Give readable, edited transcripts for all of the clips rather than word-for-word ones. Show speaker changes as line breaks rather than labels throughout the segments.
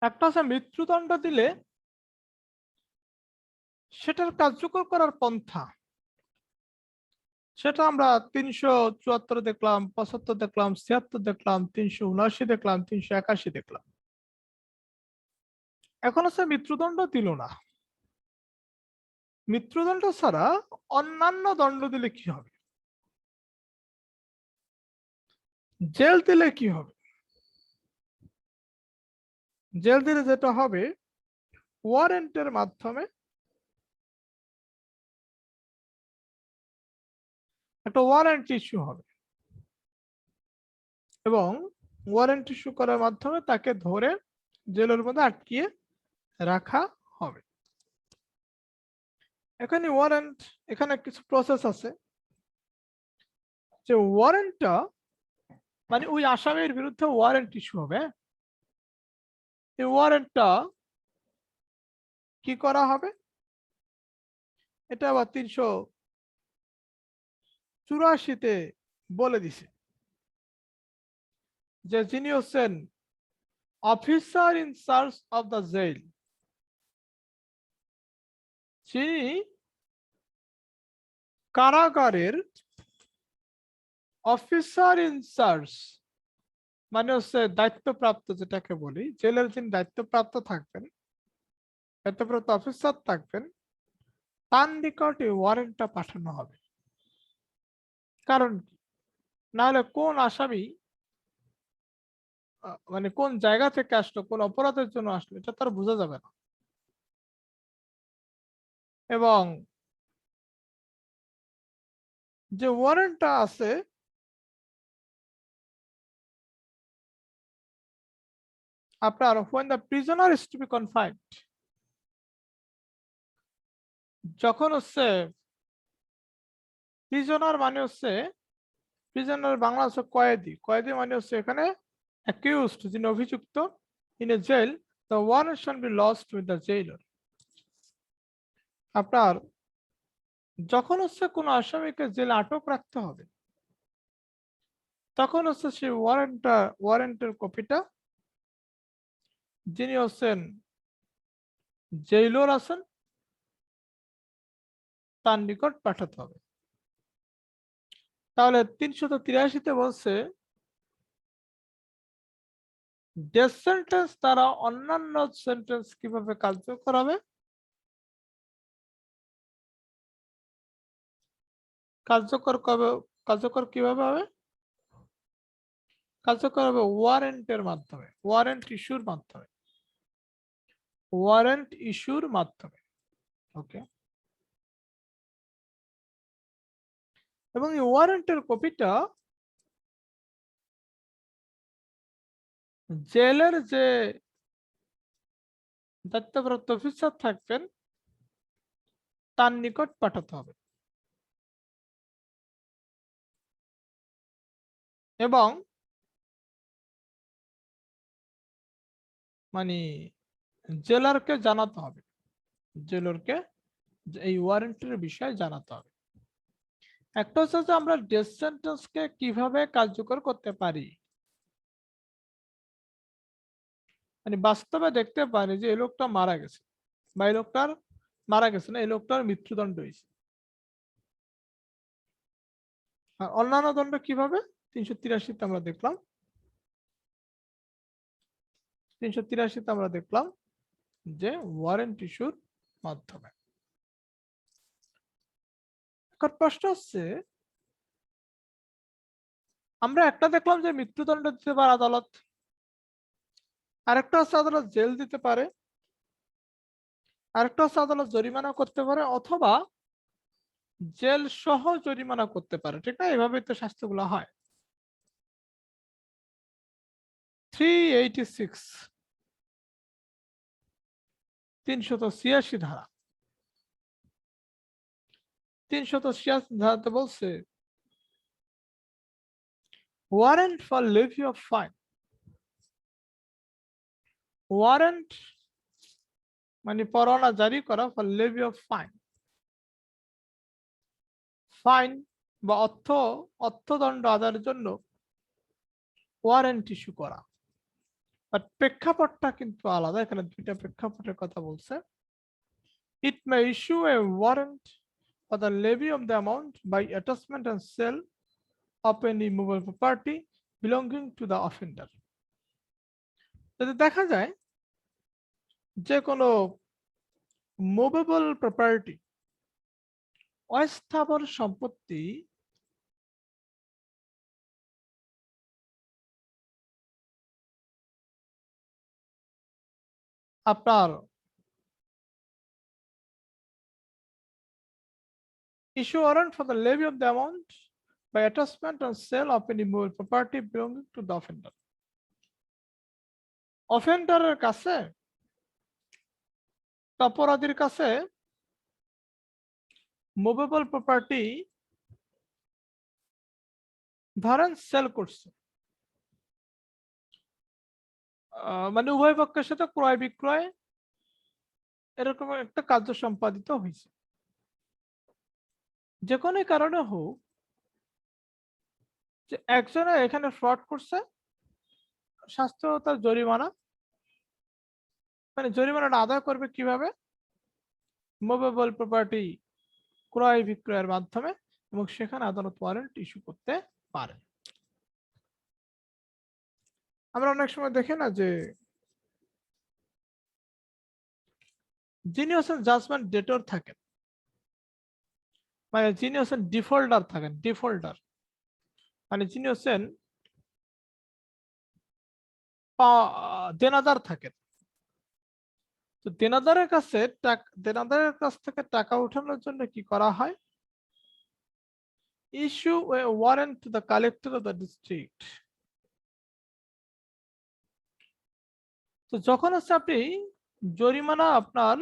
একটা হচ্ছে মৃত্যুদণ্ড দিলে সেটার কার্যকর করার পন্থা, সেটা আমরা 374 দেখলাম, 75 দেখলাম, 76 দেখলাম, 379 দেখলাম, 381 দেখলাম। এখন হচ্ছে মৃত্যুদণ্ড দিল না, মৃত্যুদণ্ড ছাড়া অন্যান্য দণ্ড দিলে কি হবে? জেল দিলে কি হবে? জেল দিলে যেটা হবে, ওয়ারেন্টের মাধ্যমে একটা ওয়ারেন্ট ইস্যু হবে এবং ওয়ারেন্ট ইস্যু করার মাধ্যমে তাকে ধরে জেলের মধ্যে আটকিয়ে রাখা হবে। এখানে ওয়ারেন্ট, এখানে কিছু প্রসেস আছে যে ওয়ারেন্টটা মানে ওই আসামির বিরুদ্ধে ওয়ারেন্ট ইস্যু হবে। এই ওয়ারেন্টটা কি করা হবে, এটা আবার 384-তে বলে দিছে যে যিনি হচ্ছেন officer in charge of the jail, যিনি কারাগারের অফিসার ইন চার্জ মানে হচ্ছে দায়িত্বপ্রাপ্ত, যেটাকে বলি জেলের যিনি দায়িত্বপ্রাপ্ত থাকবেন, দায়িত্বপ্রাপ্ত অফিসার থাকবেন, তার নিকট এই ওয়ারেন্টটা পাঠানো হবে। কারণ কি, নাহলে কোন আসামি মানে কোন জায়গা থেকে আসলো, কোন অপরাধের জন্য আসলো, এটা তার বোঝা যাবে না। এবং যে ওয়ারেন্টটা আছে আপনার when the prisoner is to be confined, যখন হচ্ছে প্রিজনার মানে হচ্ছে, প্রিজনার বাংলা হচ্ছে কয়েদি, কয়েদি মানে হচ্ছে এখানে অ্যাকিউজড, যিনি অভিযুক্ত, in a jail the warrant shall be lodged with the jailer। আপনার যখন হচ্ছে কোনো আসামিকে জেলে আটক রাখতে হবে, তখন হচ্ছে সেই ওয়ারেন্টের কপিটা যিনি হচ্ছেন জেইলর আছেন তার নিকট পাঠাতে হবে। তাহলে 383-তে বলছে ডেথ সেন্টেন্স তারা অন্যান্য সেন্টেন্স কিভাবে কার্যকর হবে, কার্যকর কিভাবে হবে, কার্যকর হবে ওয়ারেন্টের মাধ্যমে, ওয়ারেন্ট ইস্যুর মাধ্যমে, ওয়ারেন্ট ইস্যুর মাধ্যমে। ওকে, এবং এই ওয়ারেন্টের কপিটা জেলের যে দায়িত্বপ্রাপ্ত অফিসার থাকবেন তার নিকট পাঠাতে হবে এবং মানে জেলারকে জানাতে হবে, জেলারকে এই ওয়ারেন্টের বিষয়ে জানাতে হবে। একটা হচ্ছে যে আমরা ডেথ সেন্টেন্সকে কিভাবে কার্যকর করতে পারি, মানে বাস্তবে দেখতে পারি যে এই লোকটা মারা গেছে বা এই লোকটার মারা গেছে না, এই লোকটার মৃত্যুদণ্ড হয়েছে। আর অন্যান্য দণ্ড কিভাবে 383-তে আমরা দেখলাম, 383-তে আমরা দেখলাম যে ওয়ারেন্ট ইস্যুর মাধ্যমে। এখন প্রশ্ন হচ্ছে, আমরা একটা দেখলাম যে মৃত্যুদণ্ড দিতে পারে আদালত, আরেকটা হচ্ছে আদালত জেল দিতে পারে, আরেকটা হচ্ছে আদালত জরিমানা করতে পারে অথবা জেল সহ জরিমানা করতে পারে, ঠিক না? এভাবে তো শাস্তিগুলো হয়। 386 386 ধারা, 386 ধারাতে বলছে warrant for levy of fine, warrant মানে পরোয়ানা জারি করা for levy of fine, fine বা অর্থদণ্ড আদায়ের জন্য ওয়ারেন্ট ইস্যু করা। বাট প্রেক্ষাপটটা কিন্তু আলাদা, এখানে দুইটা প্রেক্ষাপটের কথা বলছে। It may issue a warrant for the levy of the amount by attachment and sale of any movable property belonging to the offender. যদি দেখা যায় যে কোনো মুভেবল প্রপার্টি, অস্থাবর সম্পত্তি আপনার issue warrant for the levy of the amount by attachment and sale of any movable property belonging to the offender. অফেন্ডারের কাছে, অপরাধীর কাছে মুভেবল প্রপার্টি ধরেন সেল করছে, মানে উভয় পক্ষের সাথে ক্রয় বিক্রয় এরকম একটা কার্য সম্পাদিত হয়েছে। যে কোনো কারণে হোক, যে একজনে এখানে ফ্রড করছে, শাস্তি হলো তার জরিমানা। মানে জরিমানাটা আদায় করবে কিভাবে? মুভেবল প্রপার্টি ক্রয় বিক্রয়ের মাধ্যমে, এবং সেখানে আদালত ওয়ারেন্ট ইস্যু করতে পারে। আমরা অনেক সময় দেখি না যে যিনি হচ্ছেন জাজমেন্ট ডেটর থাকেন, মানে যিনি হচ্ছেন ডিফল্টার থাকেন, ডিফল্টার মানে যিনি হচ্ছেন দেনাদার থাকেন। তো দেনাদারের কাছ থেকে টাকা উঠানোর জন্য কি করা হয়? Issue a warrant to the collector of the district. তো যখন হচ্ছে আপনি জরিমানা আপনার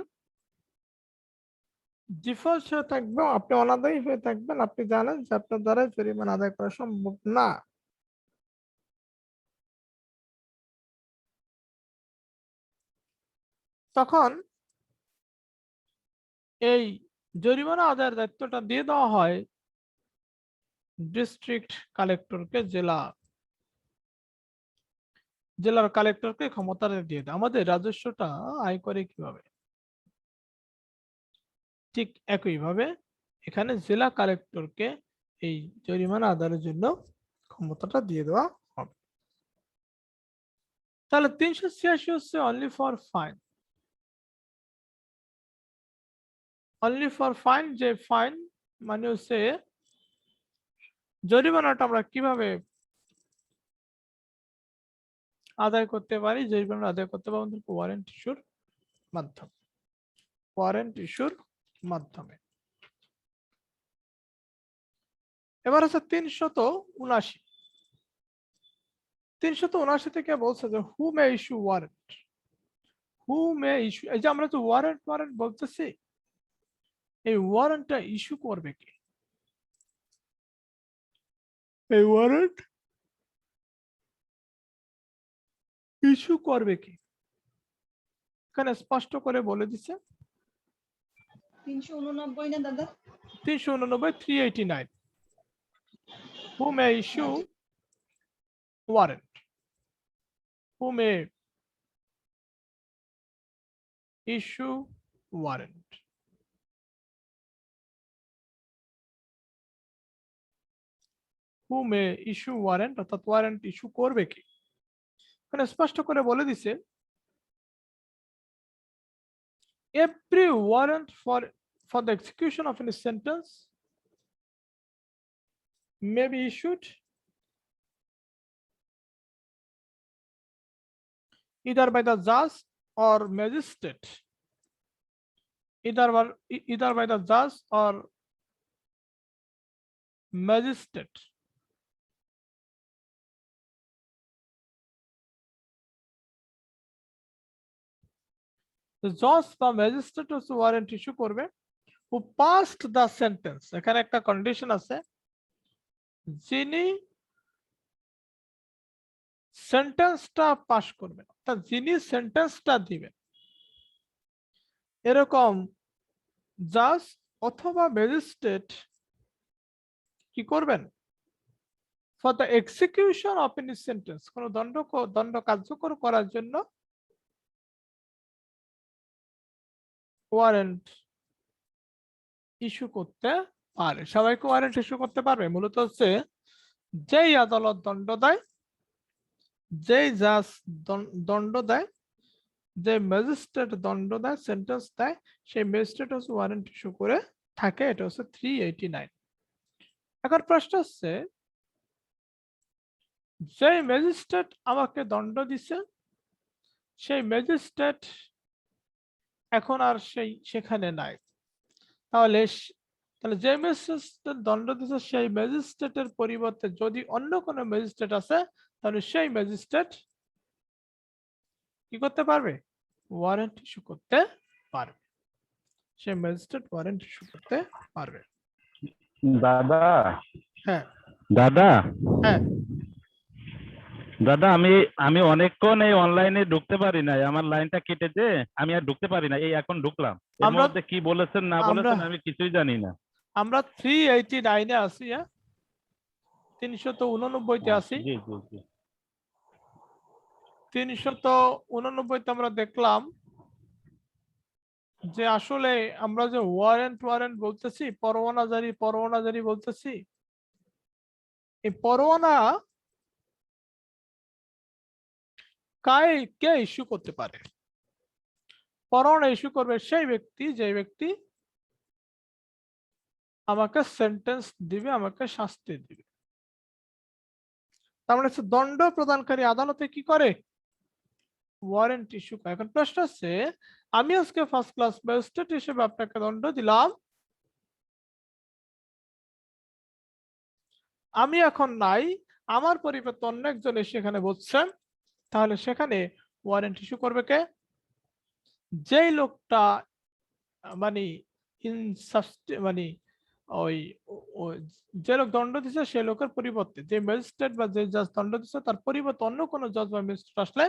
ডিফল্ট হয়ে থাকবে, আপনি অনাদায়ী হয়ে থাকবেন, আপনি জানেন যে আপনার দ্বারা জরিমানা আদায় করা সম্ভব না, তখন এই জরিমানা আদায়ের দায়িত্বটা দিয়ে দেওয়া হয় ডিস্ট্রিক্ট কালেক্টরকে, জেলার কালেক্টরকে ক্ষমতাটা দিয়ে দেয়। আমাদের রাজস্বটা আয় করে কিভাবে? ঠিক একইভাবে এখানে জেলা কালেক্টরকে এই জরিমানা আদায়ের জন্য ক্ষমতাটা দিয়ে দেওয়া হবে। তাহলে 386 হচ্ছে only for fine. Only for fine, যে ফাইন মানে হচ্ছে জরিমানাটা আমরা কিভাবে আদায় করতে পারি? জরিমানা আদায় করতে পারি আমাদের ওয়ারেন্ট ইস্যুর মাধ্যমে, ওয়ারেন্ট ইস্যুর মাধ্যমে। এবার আছে 379। 379 থেকে বলছে যে হু মে ইস্যু ওয়ারেন্ট, হু মে ইস্যু। এই যে আমরা যে ওয়ারেন্ট ওয়ারেন্ট বলতেছি, এই ওয়ারেন্টটা ইস্যু করবে কে? এই ওয়ারেন্ট ইস্যু করবে কে? এখানে স্পষ্ট করে বলে দিচ্ছে
389 না দাদা?
389, 389। Who may issue warrant, who may issue warrant। who may issue warrant অর্থাৎ ওয়ারেন্ট ইস্যু করবে কি? এখানে স্পষ্ট করে বলে দিছে every warrant for the execution of any sentence may be issued either by the judge or magistrate, either by the judge or magistrate, জজ বা ম্যাজিস্ট্রেট হচ্ছে ওয়ারেন্ট ইস্যু করবে who passed the sentence। এখানে একটা কন্ডিশন আছে, যিনি সেন্টেন্সটা pass করবেন, অর্থাৎ যিনি সেন্টেন্সটা দিবেন, এরকম জাজ অথবা ম্যাজিস্ট্রেট কি করবেন? For the execution of any sentence, কোন দণ্ড কার্যকর করার জন্য ওয়ারেন্ট ইস্যু করতে পারে। সবাইকে ওয়ারেন্ট ইস্যু করতে পারবে। মূলত হচ্ছে যেই আদালত দণ্ড দেয়, যেই জাজ দণ্ড দেয়, যে ম্যাজিস্ট্রেট দণ্ড দেয়, সেন্টেন্স দেয়, সেই ম্যাজিস্ট্রেট হচ্ছে ওয়ারেন্ট ইস্যু করে থাকে। এটা হচ্ছে 389। এখন প্রশ্ন হচ্ছে, যেই ম্যাজিস্ট্রেট আমাকে দণ্ড দিছে, সেই ম্যাজিস্ট্রেট এখন আর সেখানে নাই। তাহলে যে ম্যাজিস্ট্রেট দণ্ড দিছে সেই ম্যাজিস্ট্রেটের পরিবর্তে যদি অন্য কোনো ম্যাজিস্ট্রেট আছে, তাহলে সেই ম্যাজিস্ট্রেট কি করতে পারবে? ওয়ারেন্ট ইস্যু করতে পারবে। সেই ম্যাজিস্ট্রেট ওয়ারেন্ট ইস্যু করতে পারবে।
দাদা
হ্যাঁ
দাদা
হ্যাঁ
দাদা আমি আমি অনেকক্ষণ এই অনলাইনে ঢুকতে পারি নাই, আমার লাইনটা কেটেছে, আমি আর ঢুকতে পারি না। এই এখন ঢুকলাম, এর
আমরা
মধ্যে কি বলেছেন না
আমরা
বলেছেন আমি কিছুই জানি না।
আমরা 389-এ আছি। হ্যাঁ, 389-তে আছি।
জি জি জি।
389-তে আমরা দেখলাম যে আসলে আমরা যে ওয়ারেন্ট বলতেছি, পরোয়ানা জারি বলতেছি, এই পরোয়ানা কে ইস্যু করতে পারে? পরোয়ানা ইস্যু করবে সেই ব্যক্তি, যে ব্যক্তি আমাকে সেন্টেন্স দিবে, আমাকে শাস্তি দিবে। তার মানে হচ্ছে দণ্ড প্রদানকারী আদালতে কি করে? ওয়ারেন্ট ইস্যু করে। এখন প্রশ্ন হচ্ছে, আমি আজকে ফার্স্ট ক্লাস ম্যাজিস্ট্রেট হিসেবে আপনাকে দণ্ড দিলাম, আমি এখন নাই, আমার পরিবর্তে অন্য একজন এসে এখানে বসছেন, তাহলে সেখানে ওয়ারেন্ট ইস্যু করবে কে? যেই লোকটা মানে মানে ওই যে লোক দণ্ড দিচ্ছে সে লোকের পরিবর্তে যে ম্যাজিস্ট্রেট বা যে জাজ দণ্ড দিচ্ছে তার পরিবর্তে অন্য কোনো জজ বা ম্যাজিস্ট্রেট আসলে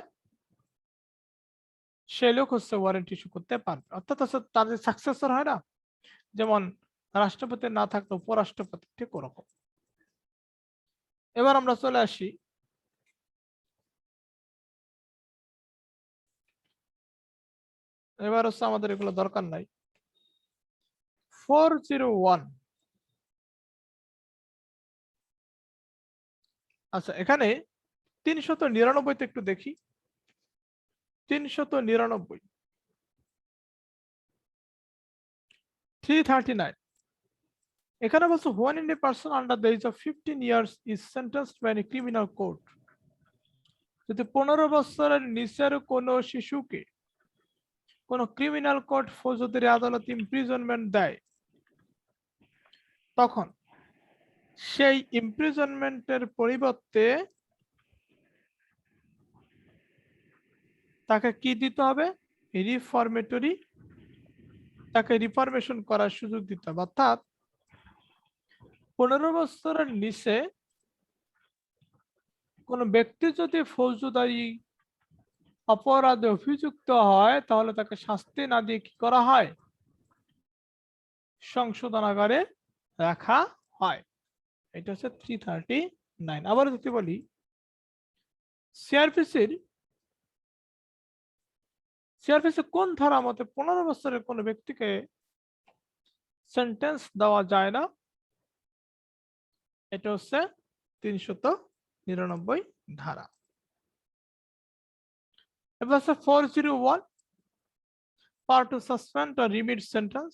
সে লোক হচ্ছে ওয়ারেন্ট ইস্যু করতে পারবে। অর্থাৎ হচ্ছে তার যে সাকসেসর হয় না, যেমন রাষ্ট্রপতি না থাকলে উপরাষ্ট্রপতি, ঠিক ওরকম। এবার আমরা চলে আসি এবার হচ্ছে আমাদের এগুলো দরকার নাই। 401। আচ্ছা, এখানে 399-তে একটু দেখি। 399, 339, এখানে বলছে when any person under the age of 15 years is sentenced by a criminal court, যদি 15 বছরের নিচের কোন শিশুকে কোন ক্রিমিনাল কোর্ট ফৌজদারি আদালত ইমপ্রিজনমেন্ট দেয়, তখন সেই ইমপ্রিজনমেন্টের পরিবর্তে তাকে কি দিতে হবে? রিফরমেটরি, তাকে রিফরমেশন করার সুযোগ দিতে হবে। অর্থাৎ 15 বছরের নিচে কোন ব্যক্তি যদি ফৌজদারি অপরাধে অভিযুক্ত হয়, তাহলে তাকে শাস্তি না দিয়ে কি করা হয়? সংশোধনাগারে রাখা হয়। এটা হচ্ছে 339। আবার যদি বলি, সিআরপিসির কোন ধারা মতে 15 বছরের কোন ব্যক্তিকে সেন্টেন্স দেওয়া যায় না? এটা হচ্ছে 399 ধারা। এবার হচ্ছে 401, power to suspend or remit sentence.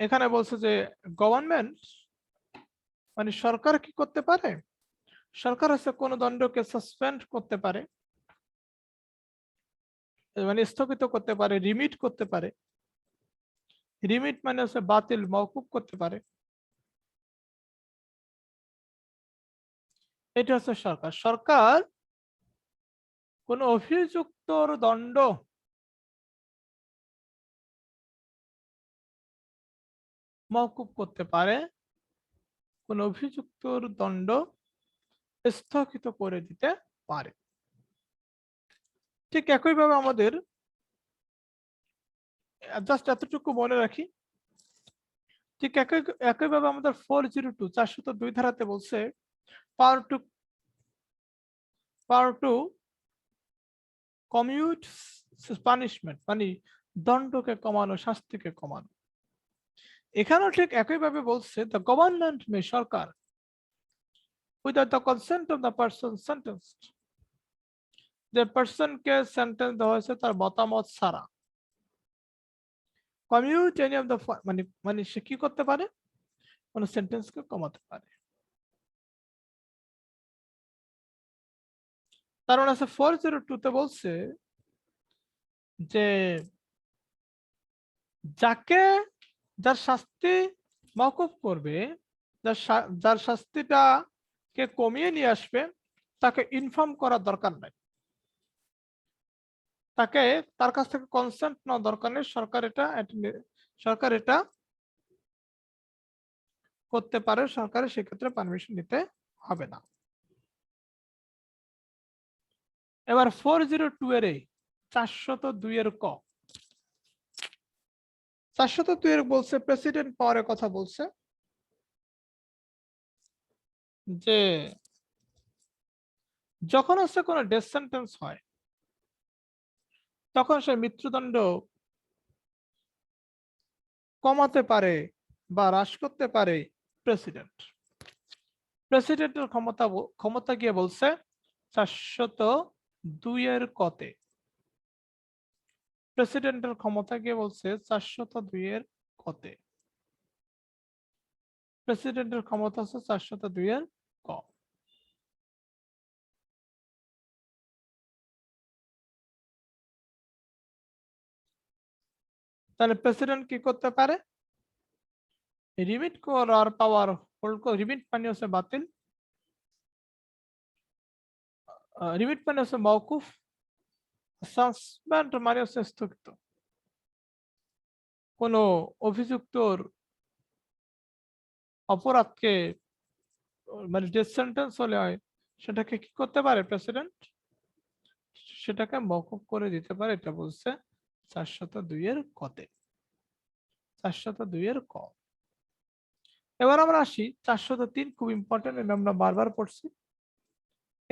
এখানে বলছে যে গভর্নমেন্ট মানে সরকার কি করতে পারে? সরকার হচ্ছে কোন দণ্ডকে সাসপেন্ড করতে পারে, মানে স্থগিত করতে পারে, রিমিট করতে পারে। রিমিট মানে হচ্ছে বাতিল, মওকুফ করতে পারে। এটা হচ্ছে সরকার। সরকার কোন অভিযুক্তর দণ্ড মওকুফ করতে পারে, কোন অভিযুক্তর দণ্ড স্থগিত করে দিতে পারে। ঠিক একইভাবে আমাদের জাস্ট এতটুকু মনে রাখি, ঠিক একইভাবে আমাদের 402 402 ধারাতে বলছে পাওয়ার টু কমিউট পানিশমেন্ট, মানে দণ্ডকে কমানো, শাস্তিকে কমানো। এখানেও ঠিক একইভাবে বলছে দ্য গভর্নমেন্ট মে, সরকার, without the consent of the person sentenced, যে পারসনকে সেন্টেন্স দেওয়া হয়েছে তার মতামত ছাড়া, কমিউট এনি অফ দ্য, মানে মানে সে কি করতে পারে, কোন সেন্টেন্সকে কমাতে পারে। তার মানে আছে 402 তে বলছে যে যার শাস্তি মওকুফ করবে, যার শাস্তিটা কে কমিয়ে নিয়ে আসবে, তাকে ইনফর্ম করার দরকার নাই, তার কাছ থেকে কনসেন্ট নেওয়া দরকার নেই। সরকার এটা করতে পারে, সরকারের সেক্ষেত্রে পারমিশন নিতে হবে না। এবার 402 এর 402 এর ক, 402 এর বলছে প্রেসিডেন্ট পাওয়ারের কথা বলছে, যে যখন হচ্ছে কোনো ডেথ সেন্টেন্স হয় তখন সে মৃত্যুদণ্ড কমাতে পারে বা হ্রাস করতে পারে প্রেসিডেন্টের ক্ষমতা গিয়ে বলছে 402 এর কতে, প্রেসিডেন্টের ক্ষমতা গিয়ে বলছে 402 এর কতে, প্রেসিডেন্টের ক্ষমতা হচ্ছে 402 এর ক। তাহলে প্রেসিডেন্ট কি করতে পারে, রিমিট করার পাওয়ার হোল্ড, রিমিট মানে হচ্ছে বাতিল, রিমিট মানে হচ্ছে মওকুফ, সাসপেন্ড মানে হচ্ছে স্থগিত। কোন অভিযুক্তর অপরাধকে, মানে ডেথ সেন্টেন্স হলে হয়, সেটাকে কি করতে পারে প্রেসিডেন্ট, সেটাকে মওকুফ করে দিতে পারে। এটা বলছে 402 এর কতে, 402 এর ক। এবার আমরা আসি 403, খুব ইম্পর্টেন্ট, আমরা বারবার পড়ছি।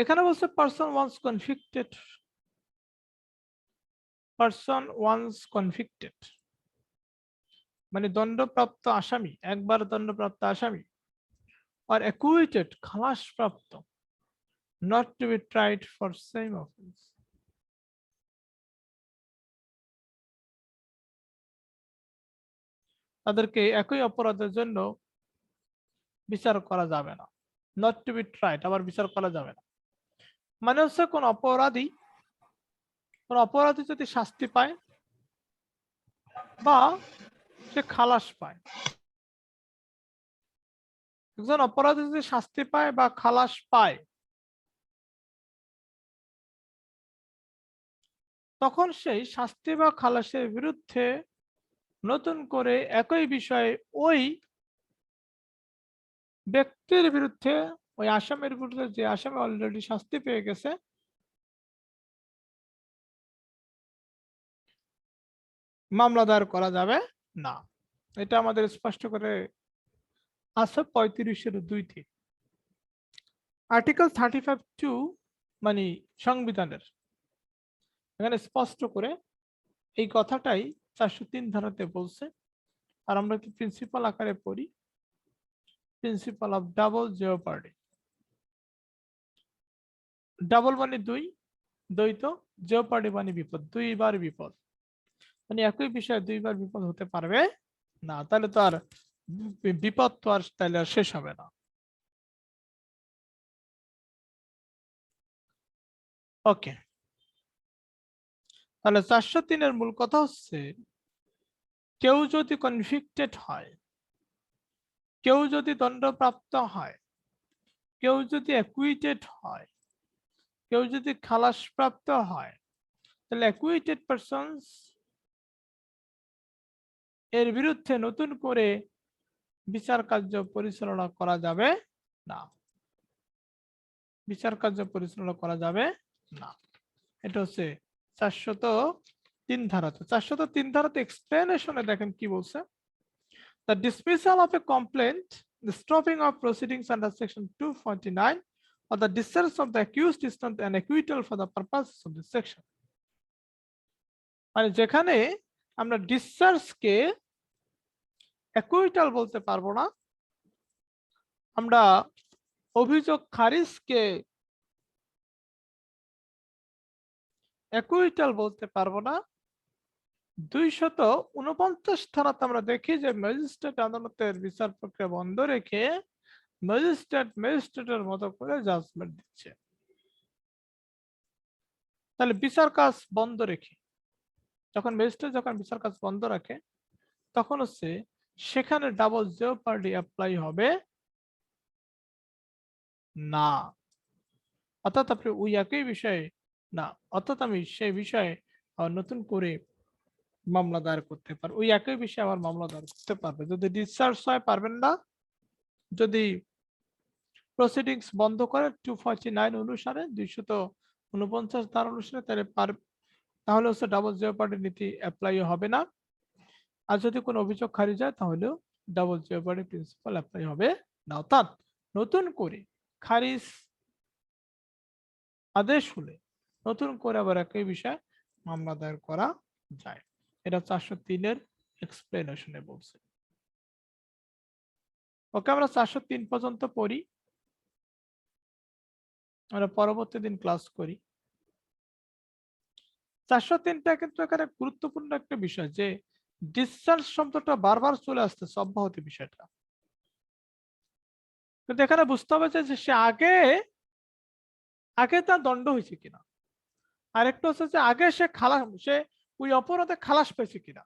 এখানে বলছে পারসন ওয়ান্স কনভিক্টেড, মানে দণ্ডপ্রাপ্ত আসামি, একবার দণ্ডপ্রাপ্ত আসামি, আর অ্যাকুইটেড, খালাসপ্রাপ্ত, not to be tried for same offence, তাদেরকে একই অপরাধের জন্য বিচার করা যাবে না, নট টু বি ট্রাইড, আবার বিচার করা যাবে না। মানে হচ্ছে কোন অপরাধী যদি শাস্তি পায় বা সে খালাস পায়, একজন অপরাধী যদি শাস্তি পায় বা খালাস পায়, তখন সেই শাস্তি বা খালাসের বিরুদ্ধে নতুন করে একই বিষয়ে ওই ব্যক্তির বিরুদ্ধে, ওই আসামির বিরুদ্ধে, যে আসামি অলরেডি শাস্তি পেয়ে গেছে, মামলা দায়ের করা যাবে না। এটা আমাদের স্পষ্ট করে আছে 35(2)তে, আর্টিকেল 35(2), মানে সংবিধানের, এখানে স্পষ্ট করে এই কথাটাই 403 ধারাতে বলছে। আর আমরা কি প্রিন্সিপাল আকারে পড়ি, প্রিন্সিপাল অফ ডাবল জিওপার্ডি। ডাবল মানে দুই, দ্বৈত, জিওপার্ডি মানে বিপদ, দুইবার বিপদ, মানে একই বিষয়ে দুইবার বিপদ হতে পারবে না। তাহলে তো আর বিপদ তো আর তাহলে আর শেষ হবে না। ওকে, তাহলে 403 এর মূল কথা হচ্ছে, কেউ যদি কনভিক্টেড হয়, কেউ যদি দণ্ডপ্রাপ্ত হয়, কেউ যদি অ্যাকুইটেড হয়, কেউ যদি খালাসপ্রাপ্ত হয়, তাহলে অ্যাকুইটেড পারসনস এর বিরুদ্ধে নতুন করে বিচার কার্য পরিচালনা করা যাবে না, বিচার কার্য পরিচালনা করা যাবে না। এটা হচ্ছে 403 ধারাতে। 403 ধারাতে এক্সপ্লেনেশনে দেখেন কি বলছে, the dismissal of a complaint the stopping of proceedings under section 249 or the discharge of the accused is not an acquittal for the purposes of this section. মানে যেখানে আমরা ডিসচার্জকে অ্যাকুইটাল বলতে পারবো না, আমরা অভিযোগ খারিজকে অ্যাকুইটাল বলতে পারবো না। 249 ধারাতে আমরা দেখি যে ম্যাজিস্ট্রেট আদালতের বিচার প্রক্রিয়া বন্ধ রেখে ম্যাজিস্ট্রেটের মতো করে জাজমেন্ট দিচ্ছে। তাহলে বিচার কাজ বন্ধ রেখে যখন ম্যাজিস্ট্রেট বিচার কাজ বন্ধ রাখে তখন হচ্ছে সেখানে ডাবল জিওপার্ডি অ্যাপ্লাই হবে না। অর্থাৎ আপনি ওই একই বিষয়ে না, অর্থাৎ আমি সেই বিষয়ে নতুন করে মামলা দায়ের করতে পারবো, ওই একই বিষয়ে আমার মামলা দায়ের করতে পারবে। যদি ডিসচার্জ হয় পারবেন না, যদি প্রসিডিংস বন্ধ করে 249 অনুসারে 249 ধারা অনুসারে তাহলে হচ্ছে ডাবল জিওপার্ডি নীতি অ্যাপ্লাই হবে না। আর যদি কোনো অভিযোগ খারিজ হয় তাহলেও ডাবল জিওপার্ডি প্রিন্সিপাল অ্যাপ্লাই হবে না। অর্থাৎ নতুন করে খারিজ আদেশ হলে নতুন করে আবার একই বিষয়ে মামলা দায়ের করা যায়। এটা 403 এর এক্সপ্লেনেশনে বলছে। ওকে, আমরা 403 পর্যন্ত পড়ি, আমরা পরবর্তী দিন ক্লাস করি। 403টা কিন্তু এখানে গুরুত্বপূর্ণ একটা বিষয় যে ডিসচার্জ শব্দটা বারবার চলে আসতেছে অব্যাহতি বিষয়টা, কিন্তু এখানে বুঝতে হবে যে সে আগে তার দণ্ড হয়েছে কিনা, আরেকটা হচ্ছে যে আগে সে ওই অপরাধে খালাস পেয়েছে কিনা।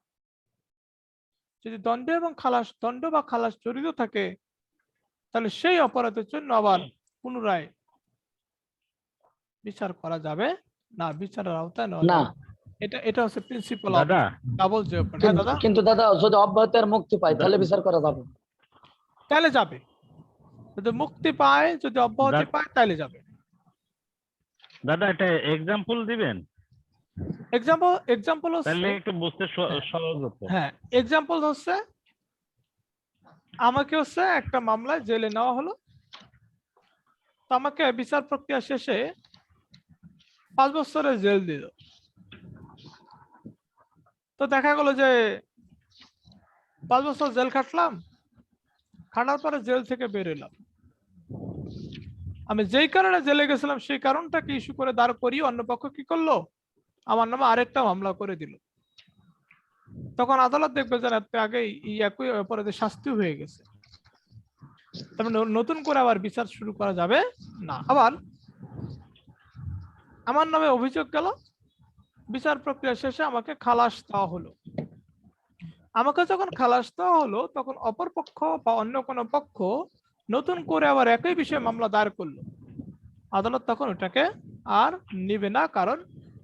যদি দণ্ড বা খালাস জড়িত থাকে তাহলে সেই অপরাধের জন্য আবার পুনরায় বিচার করা যাবে না, বিচারের আওতায় নেওয়া যাবে না। এটা হচ্ছে প্রিন্সিপাল অফ ডাবল জিওপার্ডি। হ্যাঁ দাদা।
কিন্তু দাদা যদি অব্যাহতির মুক্তি পায় তাহলে বিচার করা যাবে,
তাহলে যাবে। যদি মুক্তি পায়, যদি অব্যাহতি পায় তাহলে যাবে।
দাদা এটা এক্সাম্পল দিবেন?
এক্সাম্পল
তাহলে একটু বুঝতে সহজ হতো।
হ্যাঁ, এক্সাম্পল হচ্ছে আমাকে হচ্ছে একটা মামলায় জেলে নেওয়া হলো, তো আমাকে বিচার প্রক্রিয়া শেষে 5 বছরের জেল দিল। তো দেখা গেল যে 5 বছর জেল খাটার পরে জেল থেকে বের হলাম। আমি যেই কারণে জেলে গেছিলাম সেই কারণটাকে ইস্যু করে দাঁড় করিয়ে অন্য পক্ষ কি করলো, আমার নামে আরেকটা মামলা করে দিল। তখন আদালত দেখবে যে আগে একই অপরাধে শাস্তি হয়ে গেছে, তারপরে নতুন করে আবার বিচার শুরু করা যাবে না। আবার আমার নামে অভিযোগ গেল, বিচার প্রক্রিয়া শেষে আমাকে খালাস দেওয়া হলো। আমাকে যখন খালাস দেওয়া হলো তখন অপর পক্ষ বা অন্য কোনো পক্ষ নতুন করে আবার একই বিষয়ে মামলা দায়ের করলো। আদালত তখন ওটাকে আর নিবে না, কারণ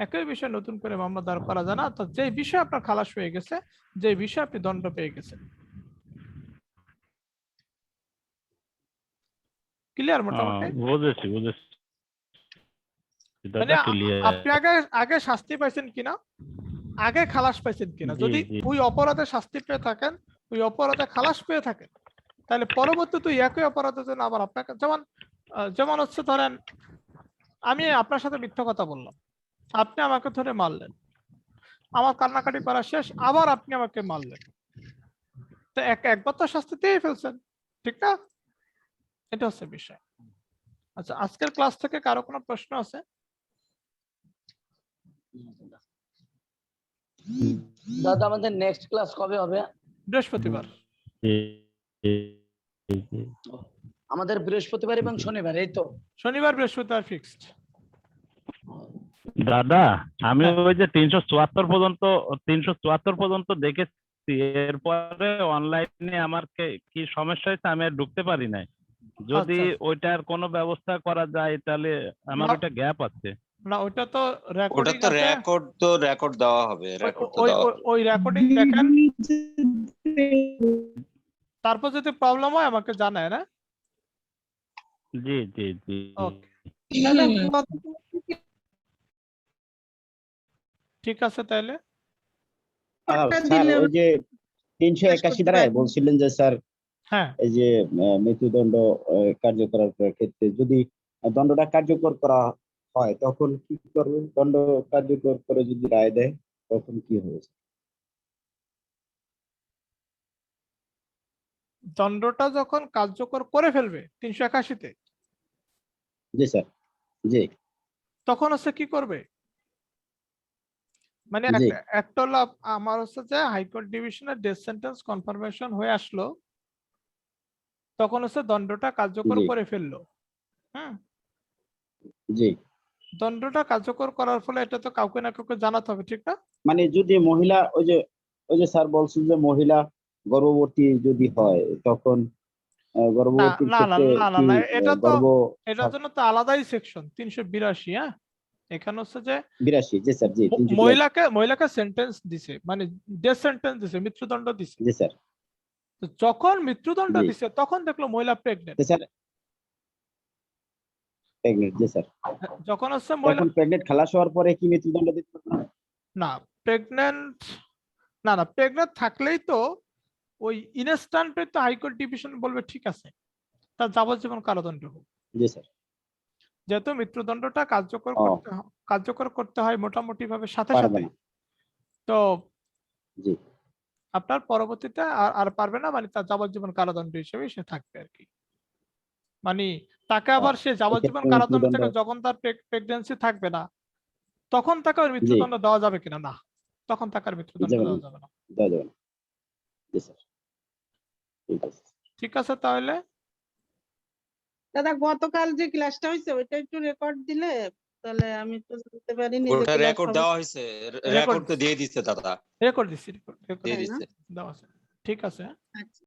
একই বিষয়ে নতুন করে মামলা দায়ের করা যায় না। তো যে বিষয়ে আপনার খালাস হয়ে গেছে, যে বিষয়ে আপনি দণ্ড পেয়ে গেছেন। ক্লিয়ার? মোটামুটি
বুঝেছি।
মানে আপনি আগে শাস্তি পাইছেন কিনা, আগে খালাস পাইছেন কিনা, যদি ওই অপরাধে শাস্তি পেয়ে থাকেন, ওই অপরাধে খালাস পেয়ে থাকেন, তাহলে পরবর্তীতে একই অপরাধের জন্য আবার আপনাকে যেমন হচ্ছে ধরেন আমি আপনার সাথে মিথ্যা কথা বললাম, আপনি আমাকে ধরে মারলেন, আমার কান্নাকাটি করা শেষ, আবার আপনি আমাকে মারলেন, তো একবার তো শাস্তি দিয়ে ফেলছেন, ঠিক না? এটা হচ্ছে বিষয়। আচ্ছা, আজকের ক্লাস থেকে কারো কোনো প্রশ্ন আছে?
দাদা আমাদের নেক্সট ক্লাস কবে হবে?
বৃহস্পতিবার।
আমাদের বৃহস্পতিবার এবং শনিবার, এই তো?
শনিবার বৃহস্পতিবার ফিক্সড।
দাদা আমি ওই যে 374 পর্যন্ত দেখেছি, এরপরে অনলাইনে আমার কি সমস্যা হয়েছে আমি আর ঢুকতে পারি নাই। যদি ওইটার কোনো ব্যবস্থা করা যায় তাহলে আমার ওইটা গ্যাপ আছে।
না, ওটা তো
রেকর্ড দেওয়া হবে।
ওই রেকর্ডিং দেখেন, তারপর যদি প্রবলেম হয় আমাকে জানায় না।
জি।
ওকে, ঠিক আছে তাহলে।
স্যার ওই যে 381 ধারায় বলছিলেন যে স্যার
হ্যাঁ,
এই যে মৃত্যুদণ্ড কার্যকর করার ক্ষেত্রে যদি দণ্ডটা কার্যকর করা হয় তখন কি করবে? দণ্ড কার্যকর করে যদি রায় দেয় তখন কি হবে?
দণ্ডটা যখন কার্যকর করে ফেলবে 381-তে,
জি স্যার, জি
তখন হচ্ছে কি করবে, মানে
জি
একটা হলো আমার হচ্ছে যে হাইকোর্ট ডিভিশনের ডেথ সেন্টেন্স কনফার্মেশন হয়ে আসলো, তখন হচ্ছে দণ্ডটা কার্যকর
জি
করে ফেললো। হুম,
জি
দণ্ডটা কার্যকর করার ফলে এটা তো কাউকে না কাউকে জানাতে হবে, ঠিক না?
মানে যদি মহিলা ওই যে স্যার বলছেন যে মহিলা গর্ভবতী যদি হয় তখন
না
গর্ভবতীর
না না
ক্ষেত্রে
না না
কি
না, এটা তো
গর্ভ
এটার জন্য তো আলাদাই সেকশন 382। হ্যাঁ, এখানে হচ্ছে যে
82? জি স্যার, জি 382।
মহিলাকে সেন্টেন্স দিছে, মানে ডেথ সেন্টেন্স দিছে, মৃত্যুদণ্ড দিছে।
জি স্যার,
তো যখন মৃত্যুদণ্ড
জি
দিছে তখন দেখলো মহিলা প্রেগনেন্ট।
জি স্যার, প্রেগনেন্ট, জি স্যার।
যখন হচ্ছে মহিলা,
তখন প্রেগনেন্ট খালাস হওয়ার পরে কি মৃত্যুদণ্ড দিতে পারবে না?
না প্রেগনেন্ট, না প্রেগনেন্ট থাকলেই তো ওই ইনস্ট্যান্টে তো হাইকোর্ট ডিভিশন বলবে ঠিক আছে, তার যাবজ্জীবন কারাদণ্ড হোক।
জি স্যার।
যেহেতু মৃত্যুদণ্ডটা
ও
কার্যকর করতে হয় মোটামুটি ভাবে সাথে
পারবে
সাথে,
না,
তো
জি
আপনার পরবর্তীতে আর পারবে না, মানে তার যাবজ্জীবন কারাদণ্ড হিসেবে সে থাকবে আর কি। মানে তাকে আবার সে যাবজ্জীবন
এক্ষেত্রে
কারাদণ্ড
মৃত্যুদণ্ড,
থেকে যখন তার প্রেগন্যান্সি থাকবে না তখন তাকে আর
জি
মৃত্যুদণ্ড দেওয়া যাবে কিনা, না তখন তাকে আর মৃত্যুদণ্ড
যাবে না,
দেওয়া যাবে না।
দেওয়া যাবে না। জি স্যার, ঠিক আছে।
ঠিক আছে তাহলে।
দাদা গতকাল যে ক্লাসটা হয়েছে ওইটা একটু রেকর্ড দিলে তাহলে আমি তো জানতে পারিনি যে
ওটা
ক্লাস
রেকর্ড
হবে।
দেওয়া হয়েছে, রেকর্ড তো দিয়ে দিচ্ছে দাদা,
রেকর্ড দিচ্ছি,
দিয়ে
তাই না?
দিচ্ছে।
দেওয়া আছে। ঠিক আছে।
আচ্ছা।